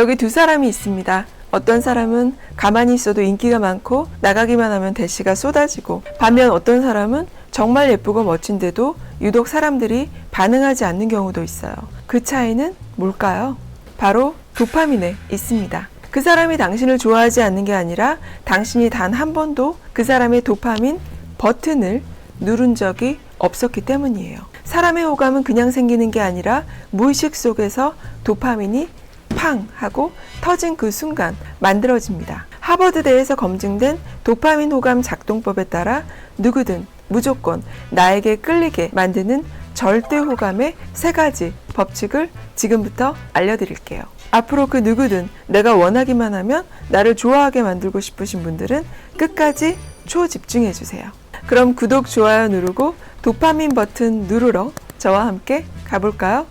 여기 두 사람이 있습니다. 어떤 사람은 가만히 있어도 인기가 많고 나가기만 하면 대시가 쏟아지고, 반면 어떤 사람은 정말 예쁘고 멋진데도 유독 사람들이 반응하지 않는 경우도 있어요. 그 차이는 뭘까요? 바로 도파민에 있습니다. 그 사람이 당신을 좋아하지 않는 게 아니라 당신이 단 한 번도 그 사람의 도파민 버튼을 누른 적이 없었기 때문이에요. 사람의 호감은 그냥 생기는 게 아니라 무의식 속에서 도파민이 팡 하고 터진 그 순간 만들어집니다. 하버드대에서 검증된 도파민 호감 작동법에 따라 누구든 무조건 나에게 끌리게 만드는 절대 호감의 3가지 법칙을 지금부터 알려드릴게요. 앞으로 그 누구든 내가 원하기만 하면 나를 좋아하게 만들고 싶으신 분들은 끝까지 초집중해주세요. 그럼 구독, 좋아요 누르고 도파민 버튼 누르러 저와 함께 가볼까요?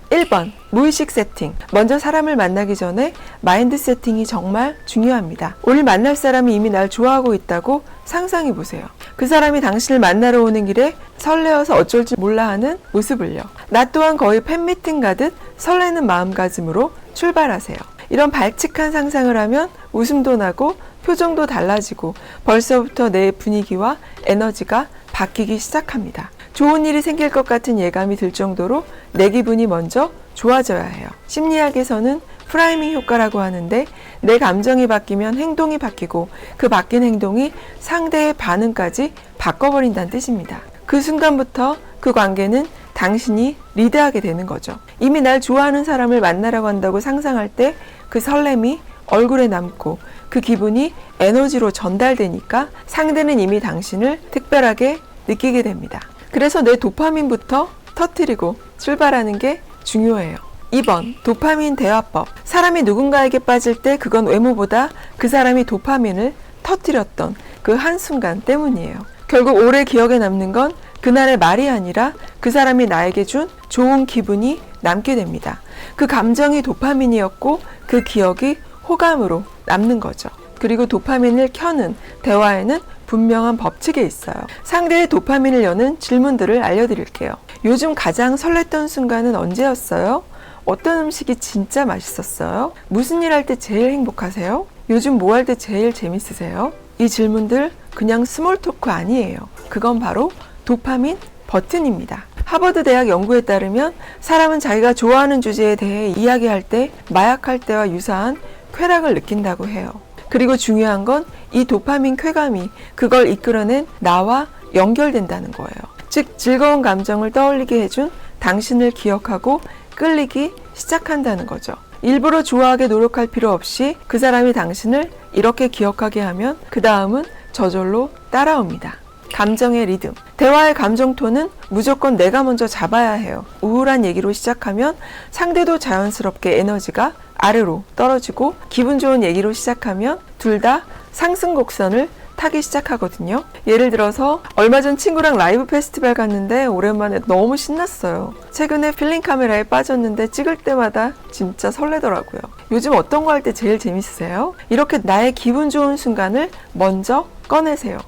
1번, 무의식 세팅. 먼저 사람을 만나기 전에 마인드 세팅이 정말 중요합니다. 오늘 만날 사람이 이미 날 좋아하고 있다고 상상해 보세요. 그 사람이 당신을 만나러 오는 길에 설레어서 어쩔 줄 몰라 하는 모습을요. 나 또한 거의 팬미팅 가듯 설레는 마음가짐으로 출발하세요. 이런 발칙한 상상을 하면 웃음도 나고 표정도 달라지고 벌써부터 내 분위기와 에너지가 바뀌기 시작합니다. 좋은 일이 생길 것 같은 예감이 들 정도로 내 기분이 먼저 좋아져야 해요. 심리학에서는 프라이밍 효과라고 하는데, 내 감정이 바뀌면 행동이 바뀌고 그 바뀐 행동이 상대의 반응까지 바꿔버린다는 뜻입니다. 그 순간부터 그 관계는 당신이 리드하게 되는 거죠. 이미 날 좋아하는 사람을 만나라고 한다고 상상할 때 그 설렘이 얼굴에 남고 그 기분이 에너지로 전달되니까 상대는 이미 당신을 특별하게 느끼게 됩니다. 그래서 내 도파민부터 터뜨리고 출발하는 게 중요해요. 2번, 도파민 대화법. 사람이 누군가에게 빠질 때 그건 외모보다 그 사람이 도파민을 터뜨렸던 그 한순간 때문이에요. 결국 오래 기억에 남는 건 그날의 말이 아니라 그 사람이 나에게 준 좋은 기분이 남게 됩니다. 그 감정이 도파민이었고 그 기억이 호감으로 남는 거죠. 그리고 도파민을 켜는 대화에는 분명한 법칙이 있어요. 상대의 도파민을 여는 질문들을 알려드릴게요. 요즘 가장 설렜던 순간은 언제였어요? 어떤 음식이 진짜 맛있었어요? 무슨 일 할 때 제일 행복하세요? 요즘 뭐 할 때 제일 재밌으세요? 이 질문들 그냥 스몰 토크 아니에요. 그건 바로 도파민 버튼입니다. 하버드 대학 연구에 따르면 사람은 자기가 좋아하는 주제에 대해 이야기할 때 마약할 때와 유사한 쾌락을 느낀다고 해요. 그리고 중요한 건 이 도파민 쾌감이 그걸 이끌어낸 나와 연결된다는 거예요. 즉, 즐거운 감정을 떠올리게 해준 당신을 기억하고 끌리기 시작한다는 거죠. 일부러 좋아하게 노력할 필요 없이 그 사람이 당신을 이렇게 기억하게 하면 그 다음은 저절로 따라옵니다. 감정의 리듬. 대화의 감정 톤은 무조건 내가 먼저 잡아야 해요. 우울한 얘기로 시작하면 상대도 자연스럽게 에너지가 아래로 떨어지고, 기분 좋은 얘기로 시작하면 둘 다 상승 곡선을 타기 시작하거든요. 예를 들어서 얼마 전 친구랑 라이브 페스티벌 갔는데 오랜만에 너무 신났어요. 최근에 필름 카메라에 빠졌는데 찍을 때마다 진짜 설레더라고요. 요즘 어떤 거 할 때 제일 재밌으세요? 이렇게 나의 기분 좋은 순간을 먼저 꺼내세요.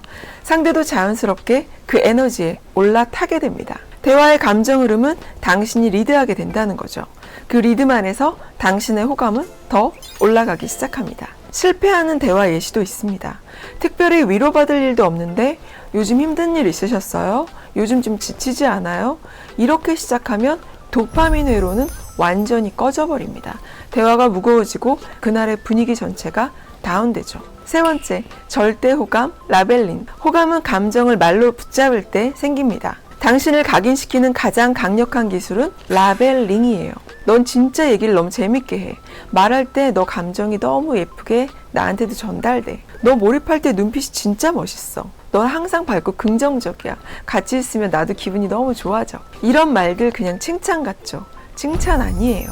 상대도 자연스럽게 그 에너지에 올라타게 됩니다. 대화의 감정 흐름은 당신이 리드하게 된다는 거죠. 그 리듬 안에서 당신의 호감은 더 올라가기 시작합니다. 실패하는 대화 예시도 있습니다. 특별히 위로받을 일도 없는데 요즘 힘든 일 있으셨어요? 요즘 좀 지치지 않아요? 이렇게 시작하면 도파민 회로는 완전히 꺼져버립니다. 대화가 무거워지고 그날의 분위기 전체가 다운되죠. 3번째, 절대 호감, 라벨링. 호감은 감정을 말로 붙잡을 때 생깁니다. 당신을 각인시키는 가장 강력한 기술은 라벨링이에요. 넌 진짜 얘기를 너무 재밌게 해. 말할 때 너 감정이 너무 예쁘게 나한테도 전달돼. 너 몰입할 때 눈빛이 진짜 멋있어. 넌 항상 밝고 긍정적이야. 같이 있으면 나도 기분이 너무 좋아져. 이런 말들 그냥 칭찬 같죠? 칭찬 아니에요.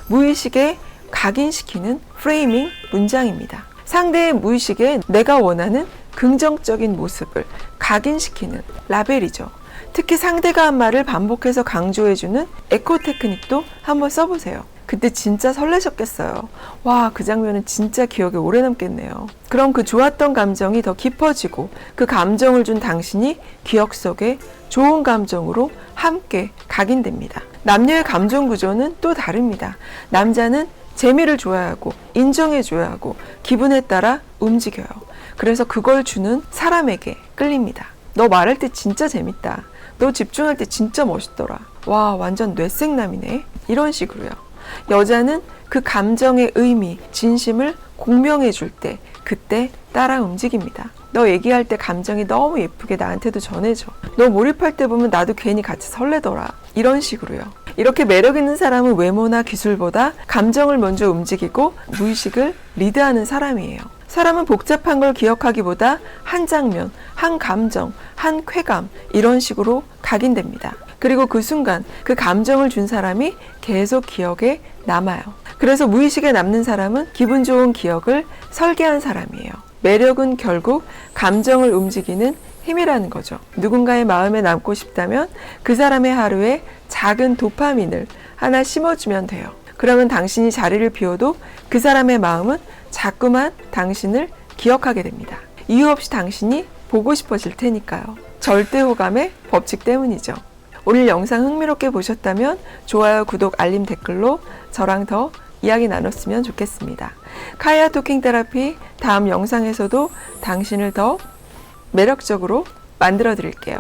무의식에 각인시키는 프레이밍 문장입니다. 상대의 무의식에 내가 원하는 긍정적인 모습을 각인시키는 라벨이죠. 특히 상대가 한 말을 반복해서 강조해주는 에코 테크닉도 한번 써보세요. 그때 진짜 설레셨겠어요. 와, 그 장면은 진짜 기억에 오래 남겠네요. 그럼 그 좋았던 감정이 더 깊어지고 그 감정을 준 당신이 기억 속에 좋은 감정으로 함께 각인됩니다. 남녀의 감정 구조는 또 다릅니다. 남자는 재미를 줘야 하고 인정해줘야 하고 기분에 따라 움직여요. 그래서 그걸 주는 사람에게 끌립니다. 너 말할 때 진짜 재밌다. 너 집중할 때 진짜 멋있더라. 와, 완전 뇌생남이네. 이런 식으로요. 여자는 그 감정의 의미, 진심을 공명해 줄 때 그때 따라 움직입니다. 너 얘기할 때 감정이 너무 예쁘게 나한테도 전해줘. 너 몰입할 때 보면 나도 괜히 같이 설레더라. 이런 식으로요. 이렇게 매력 있는 사람은 외모나 기술보다 감정을 먼저 움직이고 무의식을 리드하는 사람이에요. 사람은 복잡한 걸 기억하기보다 한 장면, 한 감정, 한 쾌감 이런 식으로 각인됩니다. 그리고 그 순간 그 감정을 준 사람이 계속 기억에 남아요. 그래서 무의식에 남는 사람은 기분 좋은 기억을 설계한 사람이에요. 매력은 결국 감정을 움직이는 힘이라는 거죠. 누군가의 마음에 남고 싶다면 그 사람의 하루에 작은 도파민을 하나 심어주면 돼요. 그러면 당신이 자리를 비워도 그 사람의 마음은 자꾸만 당신을 기억하게 됩니다. 이유 없이 당신이 보고 싶어질 테니까요. 절대호감의 법칙 때문이죠. 오늘 영상 흥미롭게 보셨다면 좋아요, 구독, 알림, 댓글로 저랑 더 이야기 나눴으면 좋겠습니다. 카야 토킹 테라피 다음 영상에서도 당신을 더 매력적으로 만들어 드릴게요.